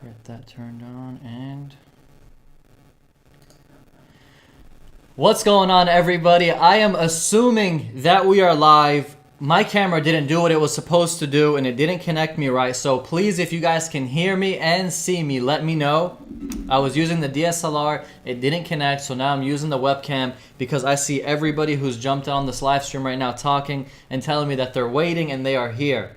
Get that turned on. And what's going on, everybody? I am assuming that we are live. My camera didn't do what it was supposed to do and it didn't connect me right. So please, if you guys can hear me and see me, let me know. I was using the DSLR, it didn't connect, so now I'm using the webcam because I see everybody who's jumped on this live stream right now talking and telling me that they're waiting and they are here.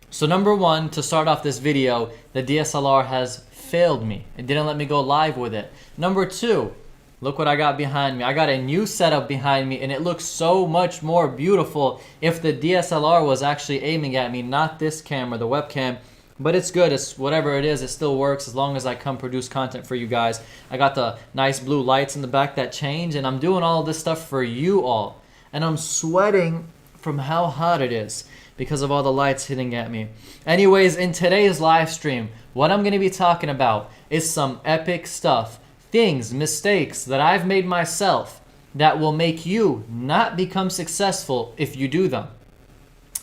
So number one, to start off this video, the DSLR has failed me. It didn't let me go live with it. Number two, look what I got behind me. I got a new setup behind me and it looks so much more beautiful if the DSLR was actually aiming at me, not this camera, the webcam. But it's good. It's whatever it is, it still works as long as I come produce content for you guys. I got the nice blue lights in the back that change and I'm doing all of this stuff for you all. And I'm sweating from how hot it is because of all the lights hitting at me. Anyways, in today's live stream, what I'm going to be talking about is some epic stuff. Things, mistakes that I've made myself that will make you not become successful if you do them.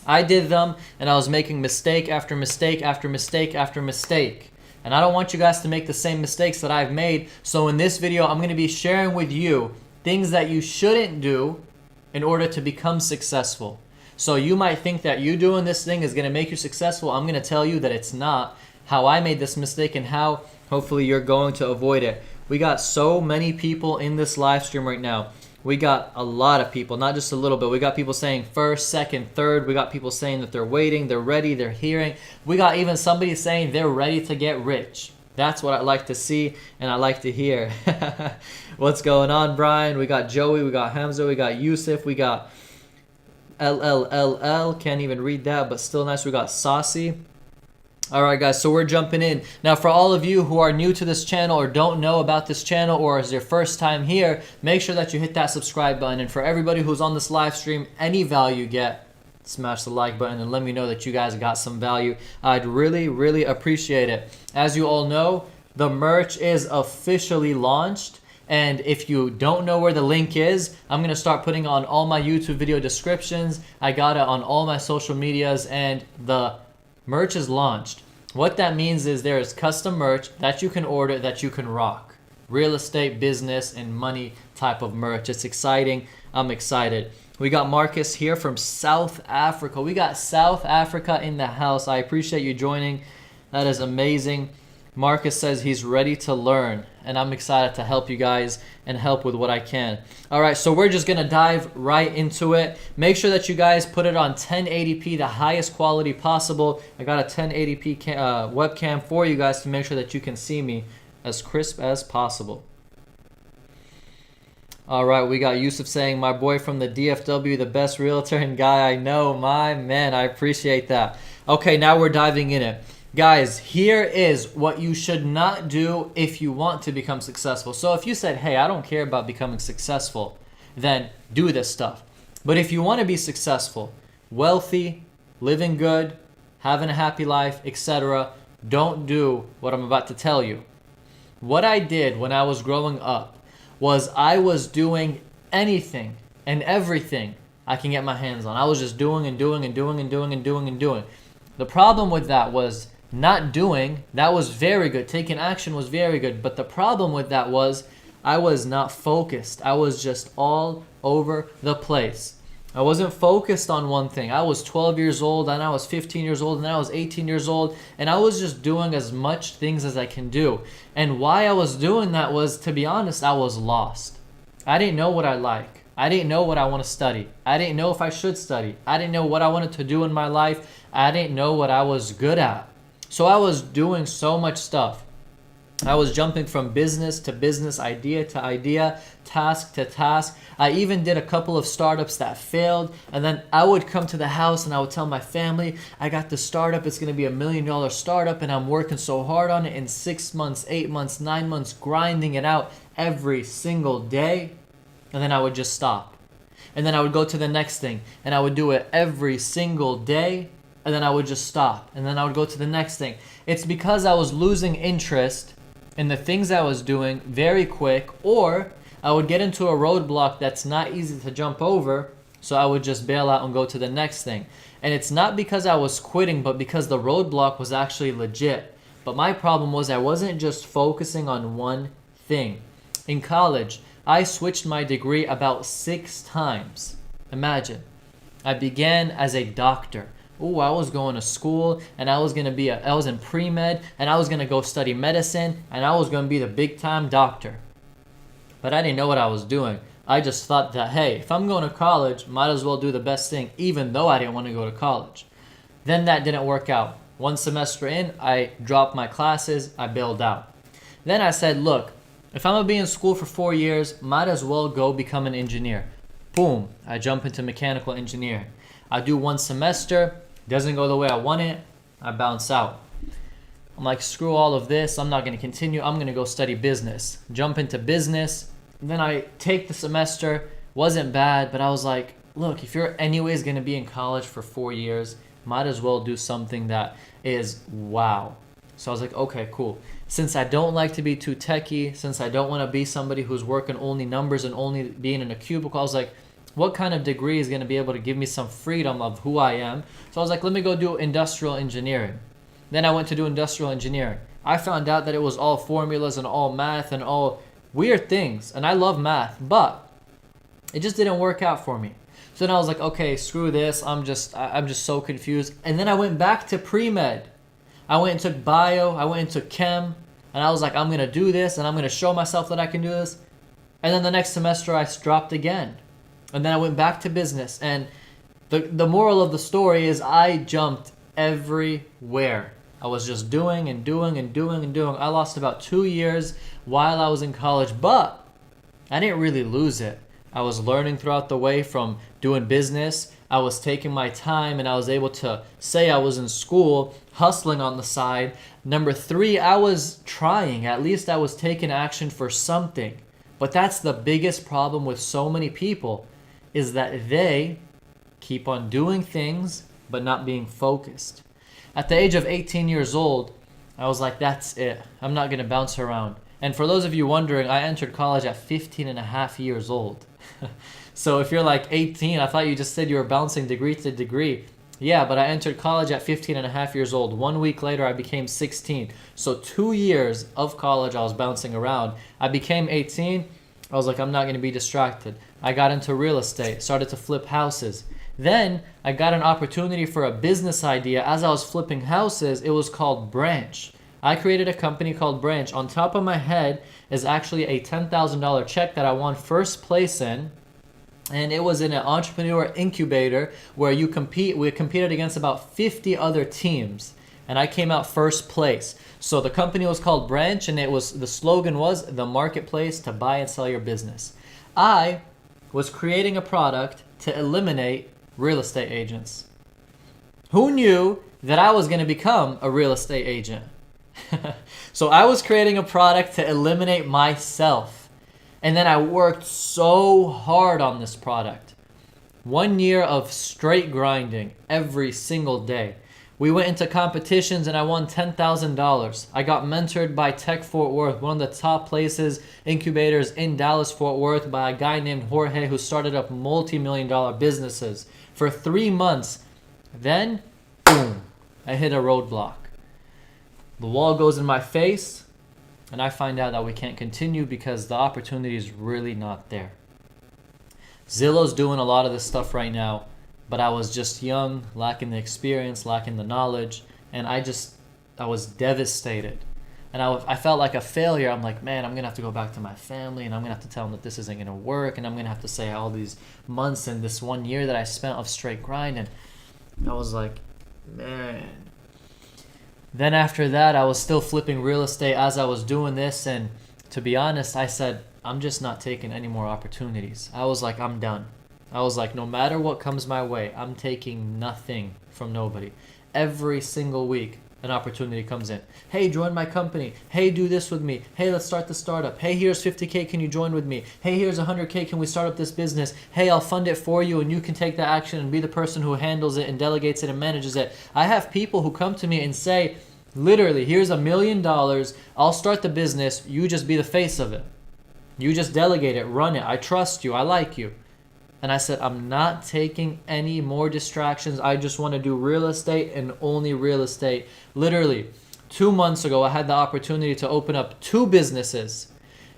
I did them and I was making mistake after mistake after mistake after mistake. And I don't want you guys to make the same mistakes that I've made. So in this video, I'm going to be sharing with you things that you shouldn't do in order to become successful. So you might think that you doing this thing is going to make you successful. I'm going to tell you that it's not. How I made this mistake and how hopefully you're going to avoid it. We got so many people in this live stream right now. We got a lot of people, not just a little bit. We got people saying first, second, third. We got people saying that they're waiting, they're ready, they're hearing. We got even somebody saying they're ready to get rich. That's what I like to see and I like to hear. What's going on, Brian? We got Joey, we got Hamza, we got Yusuf, we got LLLL. Can't even read that, but still nice. We got Saucy. All right, guys, so we're jumping in. Now, for all of you who are new to this channel or don't know about this channel or is your first time here, make sure that you hit that subscribe button. And for everybody who's on this live stream, any value you get, smash the like button and let me know that you guys got some value. I'd really, really appreciate it. As you all know, the merch is officially launched. And if you don't know where the link is, I'm going to start putting on all my YouTube video descriptions. I got it on all my social medias and the merch is launched. What that means is there is custom merch that you can order that you can rock. Real estate, business, and money type of merch. It's exciting. I'm excited. We got Marcus here from South Africa. We got South Africa in the house. I appreciate you joining. That is amazing. Marcus says he's ready to learn, and I'm excited to help you guys and help with what I can. All right, so we're just going to dive right into it. Make sure that you guys put it on 1080p, the highest quality possible. I got a 1080p webcam for you guys to make sure that you can see me as crisp as possible. All right, we got Yusuf saying, my boy from the DFW, the best realtor and guy I know. My man, I appreciate that. Okay, now we're diving in it. Guys, here is what you should not do if you want to become successful. So if you said, hey, I don't care about becoming successful, then do this stuff. But if you want to be successful, wealthy, living good, having a happy life, etc., don't do what I'm about to tell you. What I did when I was growing up was I was doing anything and everything I can get my hands on. I was just doing and doing and doing and doing and doing and doing. The problem with that was not doing. That was very good. Taking action was very good. But the problem with that was I was not focused. I was just all over the place. I wasn't focused on one thing. I was 12 years old, and I was 15 years old, and I was 18 years old, and I was just doing as much things as I can do. And why I was doing that was, to be honest, I was lost. I didn't know what I like. I didn't know what I want to study. I didn't know if I should study. I didn't know what I wanted to do in my life. I didn't know what I was good at. So I was doing so much stuff. I was jumping from business to business, idea to idea, task to task. I even did a couple of startups that failed. And then I would come to the house and I would tell my family, I got this startup. It's going to be $1 million startup and I'm working so hard on it in 6 months, 8 months, 9 months, grinding it out every single day. And then I would just stop. And then I would go to the next thing and I would do it every single day. And then I would just stop. And then I would go to the next thing. It's because I was losing interest in the things I was doing very quick, or I would get into a roadblock that's not easy to jump over, so I would just bail out and go to the next thing. And it's not because I was quitting, but because the roadblock was actually legit. But my problem was I wasn't just focusing on one thing. In college, I switched my degree about 6 times. Imagine. I began as a doctor. Ooh, I was going to school and I was in pre-med and I was going to go study medicine and I was going to be the big time doctor. But I didn't know what I was doing. I just thought that, hey, if I'm going to college, might as well do the best thing, even though I didn't want to go to college. Then that didn't work out. 1 semester in, I dropped my classes, I bailed out. Then I said, look, if I'm going to be in school for 4 years, might as well go become an engineer. Boom, I jump into mechanical engineering. I do 1 semester, doesn't go the way I want it, I bounce out. I'm like, screw all of this, I'm not going to continue, I'm going to go study business. Jump into business, then I take the semester, wasn't bad, but I was like, look, if you're anyways going to be in college for 4 years, might as well do something that is wow. So I was like, okay, cool. Since I don't like to be too techie, since I don't want to be somebody who's working only numbers and only being in a cubicle, I was like, what kind of degree is going to be able to give me some freedom of who I am? So I was like, let me go do industrial engineering. Then I went to do industrial engineering. I found out that it was all formulas and all math and all weird things. And I love math, but it just didn't work out for me. So then I was like, okay, screw this. I'm just so confused. And then I went back to pre-med. I went and took bio, I went and took chem, and I was like, I'm going to do this and I'm going to show myself that I can do this. And then the next semester I dropped again. And then I went back to business. And the moral of the story is I jumped everywhere. I was just doing and doing and doing and doing. I lost about 2 years while I was in college, but I didn't really lose it. I was learning throughout the way from doing business. I was taking my time and I was able to say I was in school, hustling on the side. Number 3, I was trying. At least I was taking action for something. But that's the biggest problem with so many people, is that they keep on doing things but not being focused. At the age of 18 years old, I was like, that's it. I'm not going to bounce around. And for those of you wondering, I entered college at 15 and a half years old. So if you're like 18, I thought you just said you were bouncing degree to degree. Yeah, but I entered college at 15 and a half years old. 1 week later, I became 16. So 2 years of college, I was bouncing around. I became 18. I was like, I'm not going to be distracted. I got into real estate, started to flip houses. Then I got an opportunity for a business idea. As I was flipping houses, it was called Branch. I created a company called Branch. On top of my head is actually a $10,000 check that I won first place in. And it was in an entrepreneur incubator where we competed against about 50 other teams. And I came out first place. So the company was called Branch, and the slogan was the marketplace to buy and sell your business. I was creating a product to eliminate real estate agents. Who knew that I was going to become a real estate agent? So I was creating a product to eliminate myself. And then I worked so hard on this product. 1 year of straight grinding every single day. We went into competitions and I won $10,000. I got mentored by Tech Fort Worth, one of the top places, incubators in Dallas, Fort Worth, by a guy named Jorge who started up multi-million-dollar businesses for 3 months. Then, boom, I hit a roadblock. The wall goes in my face, and I find out that we can't continue because the opportunity is really not there. Zillow's doing a lot of this stuff right now, but I was just young, lacking the experience, lacking the knowledge, and I was devastated. And I felt like a failure. I'm like, man, I'm going to have to go back to my family, and I'm going to have to tell them that this isn't going to work, and I'm going to have to say all these months and this 1 year that I spent of straight grind, and I was like, man. Then after that, I was still flipping real estate as I was doing this, and to be honest, I said, I'm just not taking any more opportunities. I was like, I'm done. I was like, no matter what comes my way, I'm taking nothing from nobody. Every single week, an opportunity comes in. Hey, join my company. Hey, do this with me. Hey, let's start the startup. Hey, here's 50K. Can you join with me? Hey, here's 100K. Can we start up this business? Hey, I'll fund it for you and you can take the action and be the person who handles it and delegates it and manages it. I have people who come to me and say, literally, here's $1 million. I'll start the business. You just be the face of it. You just delegate it, run it. I trust you. I like you. And I said, I'm not taking any more distractions. I just want to do real estate and only real estate. Literally, 2 months ago, I had the opportunity to open up 2 businesses.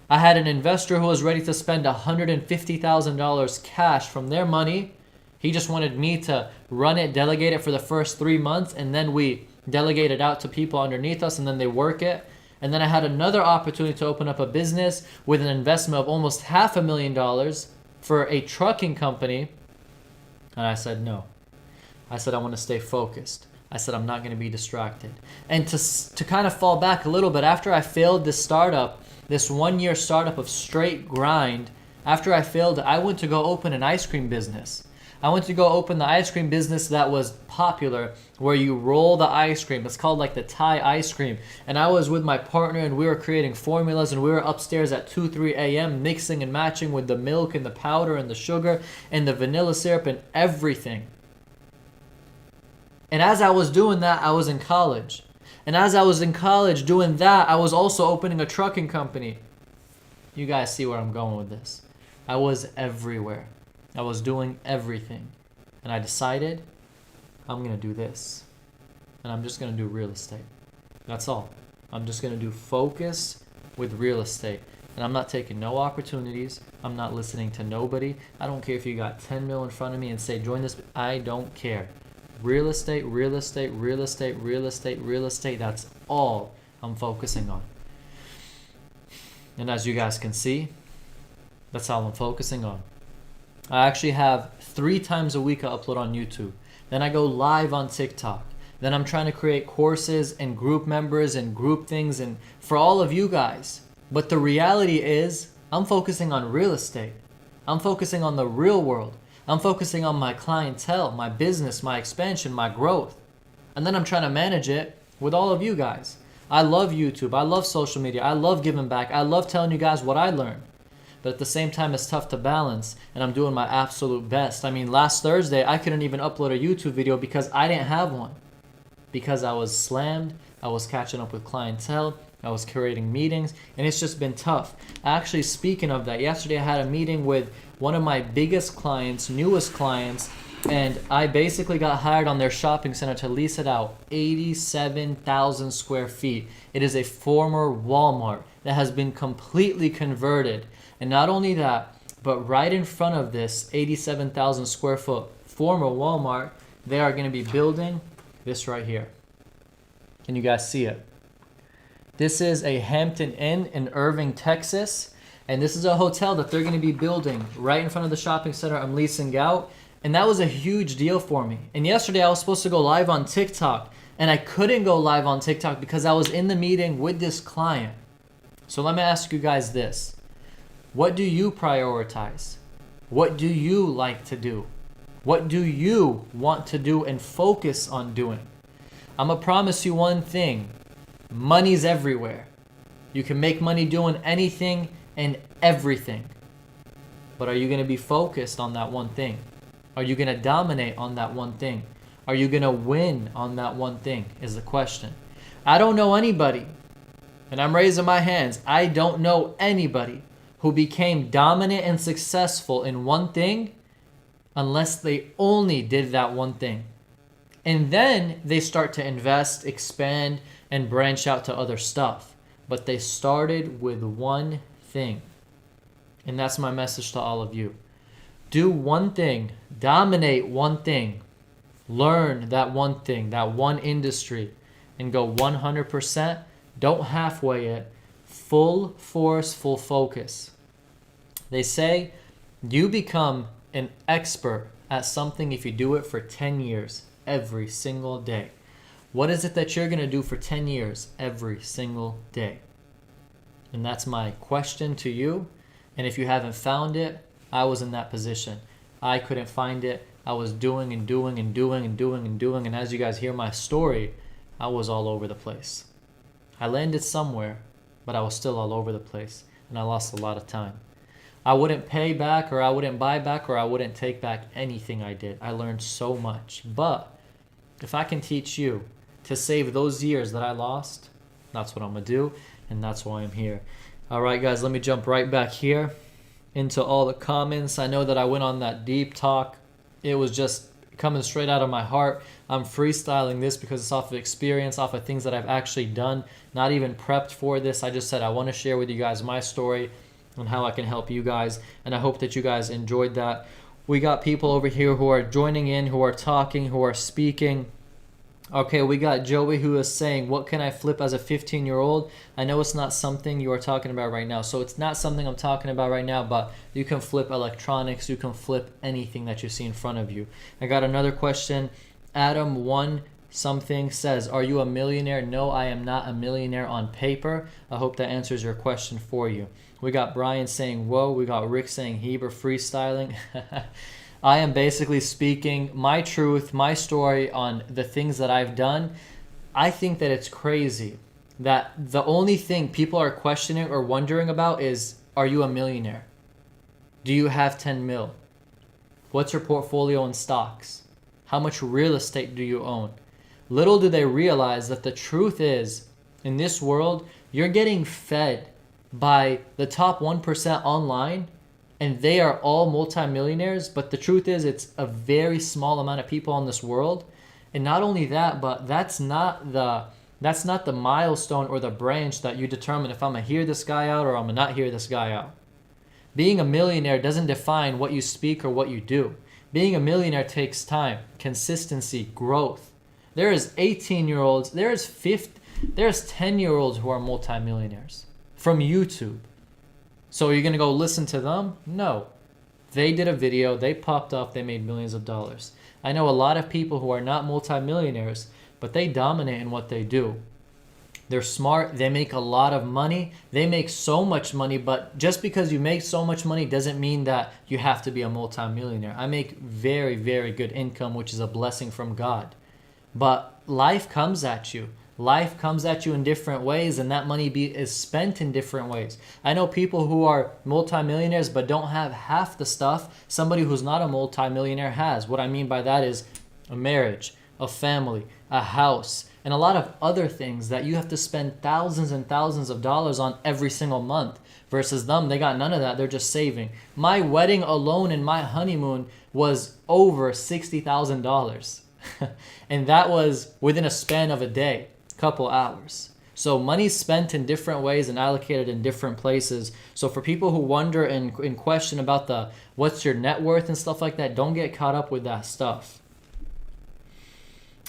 I had an investor who was ready to spend $150,000 cash from their money. He just wanted me to run it, delegate it for the first 3 months, and then we delegate it out to people underneath us, and then they work it. And then I had another opportunity to open up a business with an investment of almost $500,000 for a trucking company. And I said no. I said I want to stay focused. I said I'm not going to be distracted. And to kind of fall back a little bit, after I failed this startup, this 1-year startup of straight grind, after I failed, I went to go open an ice cream business. I went to go open the ice cream business that was popular, where you roll the ice cream. It's called like the Thai ice cream. And I was with my partner, and we were creating formulas, and we were upstairs at 2, 3 a.m. mixing and matching with the milk and the powder and the sugar and the vanilla syrup and everything. And as I was doing that, I was in college. And as I was in college doing that, I was also opening a trucking company. You guys see where I'm going with this. I was everywhere. I was doing everything. And I decided I'm going to do this. And I'm just going to do real estate. That's all. I'm just going to do focus with real estate. And I'm not taking no opportunities. I'm not listening to nobody. I don't care if you got 10 mil in front of me and say, join this. I don't care. Real estate, real estate, real estate, real estate, real estate. That's all I'm focusing on. And as you guys can see, that's all I'm focusing on. I actually have 3 times a week I upload on YouTube. Then I go live on TikTok. Then I'm trying to create courses and group members and group things and for all of you guys. But the reality is I'm focusing on real estate. I'm focusing on the real world. I'm focusing on my clientele, my business, my expansion, my growth. And then I'm trying to manage it with all of you guys. I love YouTube. I love social media. I love giving back. I love telling you guys what I learned. But at the same time, it's tough to balance, and I'm doing my absolute best. I mean, last Thursday, I couldn't even upload a YouTube video because I didn't have one. Because I was slammed, I was catching up with clientele, I was curating meetings, and it's just been tough. Actually, speaking of that, yesterday I had a meeting with one of my biggest clients, newest clients, and I basically got hired on their shopping center to lease it out, 87,000 square feet. It is a former Walmart that has been completely converted. And not only that, but right in front of this 87,000 square foot former Walmart, they are going to be building this right here. Can you guys see it? This is a Hampton Inn in Irving, Texas. And this is a hotel that they're going to be building right in front of the shopping center I'm leasing out. And that was a huge deal for me. And yesterday I was supposed to go live on TikTok. And I couldn't go live on TikTok because I was in the meeting with this client. So let me ask you guys this. What do you prioritize? What do you like to do? What do you want to do and focus on doing? I'm going to promise you one thing. Money's everywhere. You can make money doing anything and everything. But are you going to be focused on that one thing? Are you going to dominate on that one thing? Are you going to win on that one thing is the question. I don't know anybody, and I'm raising my hands, I don't know anybody who became dominant and successful in one thing unless they only did that one thing. And then they start to invest, expand, and branch out to other stuff. But they started with one thing. And that's my message to all of you. Do one thing, dominate one thing, learn that one thing, that one industry, and go 100%. Don't halfway it. Full force, full focus. They say you become an expert at something if you do it for 10 years every single day. What is it that you're going to do for 10 years every single day? And that's my question to you. And if you haven't found it, I was in that position. I couldn't find it. I was doing and doing and doing and doing and doing. And as you guys hear my story, I was all over the place. I landed somewhere, but I was still all over the place. And I lost a lot of time. I wouldn't pay back, or I wouldn't buy back, or I wouldn't take back anything I did. I learned so much. But if I can teach you to save those years that I lost, that's what I'm going to do. And that's why I'm here. All right, guys, let me jump right back here into all the comments. I know that I went on that deep talk. It was just coming straight out of my heart. I'm freestyling this because it's off of experience, off of things that I've actually done, not even prepped for this. I just said I want to share with you guys my story and how I can help you guys, and I hope that you guys enjoyed that. We got people over here who are joining in, who are talking, who are speaking. Okay, we got Joey who is saying, what can I flip as a 15-year-old? I know it's not something you are talking about right now. So it's not something I'm talking about right now, but you can flip electronics. You can flip anything that you see in front of you. I got another question. Adam1 something says, are you a millionaire? No, I am not a millionaire on paper. I hope that answers your question for you. We got Brian saying, whoa. We got Rick saying, Heber freestyling. I am basically speaking my truth, my story on the things that I've done. I think that it's crazy that the only thing people are questioning or wondering about is, are you a millionaire? Do you have 10 mil? What's your portfolio in stocks? How much real estate do you own? Little do they realize that the truth is, in this world, you're getting fed by the top 1% online, and they are all multimillionaires. But the truth is, it's a very small amount of people in this world. And not only that, but that's not the milestone or the branch that you determine if I'm gonna hear this guy out or I'm gonna not hear this guy out. Being a millionaire doesn't define what you speak or what you do. Being a millionaire takes time, consistency, growth. There is 18-year-olds, there's 10-year-olds who are multimillionaires from YouTube. So are you going to go listen to them? No. They did a video, they popped off, they made millions of dollars. I know a lot of people who are not multimillionaires, but they dominate in what they do. They're smart, they make a lot of money, they make so much money, but just because you make so much money doesn't mean that you have to be a multimillionaire. I make very, very good income, which is a blessing from God. But life comes at you. Life comes at you in different ways, and that money is spent in different ways. I know people who are multimillionaires but don't have half the stuff somebody who's not a multimillionaire has. What I mean by that is a marriage, a family, a house, and a lot of other things that you have to spend thousands and thousands of dollars on every single month. Versus them, they got none of that. They're just saving. My wedding alone and my honeymoon was over $60,000. And that was within a span of a day. Couple hours. So money's spent in different ways and allocated in different places. So for people who wonder and question about the what's your net worth and stuff like that, don't get caught up with that stuff.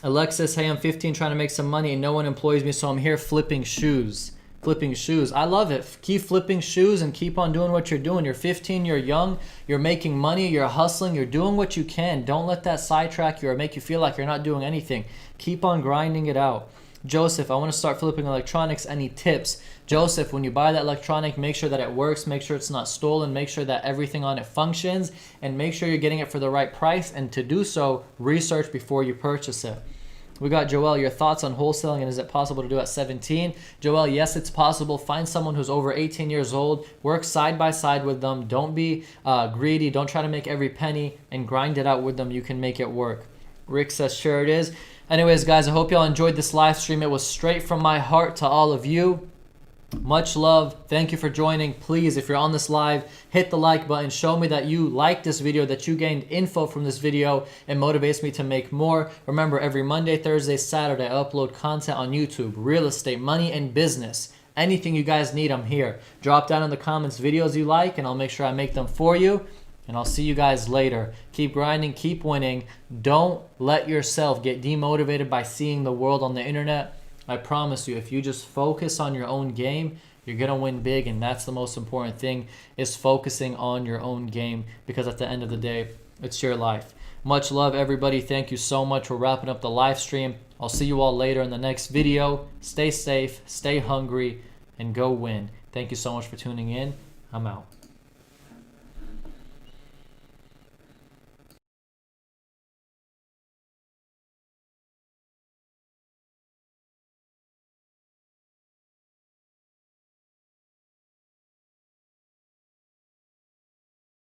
Alexis, hey, I'm 15 trying to make some money and no one employs me, so I'm here flipping shoes. Flipping shoes. I love it. Keep flipping shoes and keep on doing what you're doing. You're 15, you're young, you're making money, you're hustling, you're doing what you can. Don't let that sidetrack you or make you feel like you're not doing anything. Keep on grinding it out. Joseph, I want to start flipping electronics. Any tips? Joseph, when you buy that electronic, make sure that it works, make sure it's not stolen, make sure that everything on it functions, and make sure you're getting it for the right price. And to do so, research before you purchase it. We got Joel, your thoughts on wholesaling, and is it possible to do at 17? Joel, yes, it's possible. Find someone who's over 18 years old, work side by side with them. Don't be greedy, don't try to make every penny, and grind it out with them. You can make it work. Rick says, sure it is. Anyways, guys, I hope y'all enjoyed this live stream. It was straight from my heart to all of you. Much love. Thank you for joining. Please, if you're on this live, hit the like button. Show me that you liked this video, that you gained info from this video. It motivates me to make more. Remember, every Monday, Thursday, Saturday, I upload content on YouTube. Real estate, money, and business. Anything you guys need, I'm here. Drop down in the comments videos you like, and I'll make sure I make them for you. And I'll see you guys later. Keep grinding, keep winning. Don't let yourself get demotivated by seeing the world on the internet. I promise you, if you just focus on your own game, you're going to win big. And that's the most important thing, is focusing on your own game. Because at the end of the day, it's your life. Much love, everybody. Thank you so much for wrapping up the live stream. I'll see you all later in the next video. Stay safe, stay hungry, and go win. Thank you so much for tuning in. I'm out.